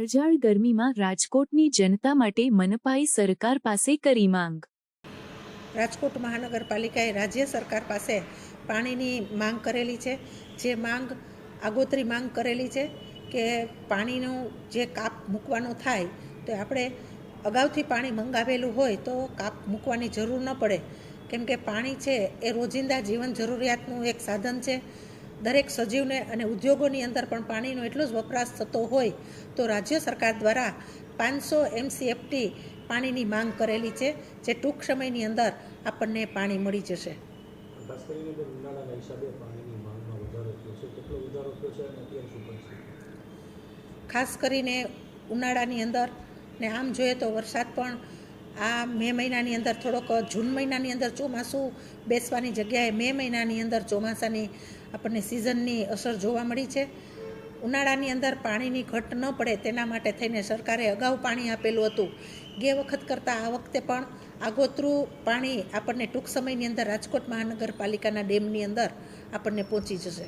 કાળઝાળ ગરમીમાં રાજકોટની જનતા માટે મનપાએ સરકાર પાસે કરી માંગ। રાજકોટ મહાનગરપાલિકાએ રાજ્ય સરકાર પાસે પાણીની માંગ કરેલી છે। જે માંગ આગોતરી માંગ કરેલી છે કે પાણીનું જે કાપ મૂકવાનો થાય તો આપણે અગાઉથી પાણી મંગાવેલું હોય તો કાપ મૂકવાની જરૂર ન પડે, કેમ કે પાણી છે એ રોજિંદા જીવન જરૂરિયાતનું એક સાધન છે। દરેક સજીવને અને ઉદ્યોગોની અંદર પણ પાણીનો એટલો જ વપરાશ થતો હોય તો રાજ્ય સરકાર દ્વારા 500 MCFT પાણીની માંગ કરેલી છે, જે ટૂંક સમયની અંદર આપણને પાણી મળી જશે। ખાસ કરીને ઉનાળાના હિસાબે પાણીની માંગમાં વધારો થયો છે, કેટલો વધારો થયો છે અને અત્યારે શું પરિસ્થિતિ? ખાસ કરીને ઉનાળાની અંદર ને આમ જોઈએ તો વરસાદ પણ આ મે મહિનાની અંદર થોડોક, જૂન મહિનાની અંદર ચોમાસું બેસવાની જગ્યાએ મે મહિનાની અંદર ચોમાસાની આપણને સિઝનની અસર જોવા મળી છે। ઉનાળાની અંદર પાણીની ઘટ ન પડે તેના માટે થઈને સરકારે અગાઉ પાણી આપેલું હતું। ગે વખત કરતાં આ વખતે પણ આગોતરું પાણી આપણને ટૂંક સમયની અંદર રાજકોટ મહાનગરપાલિકાના ડેમની અંદર આપણને પહોંચી જશે।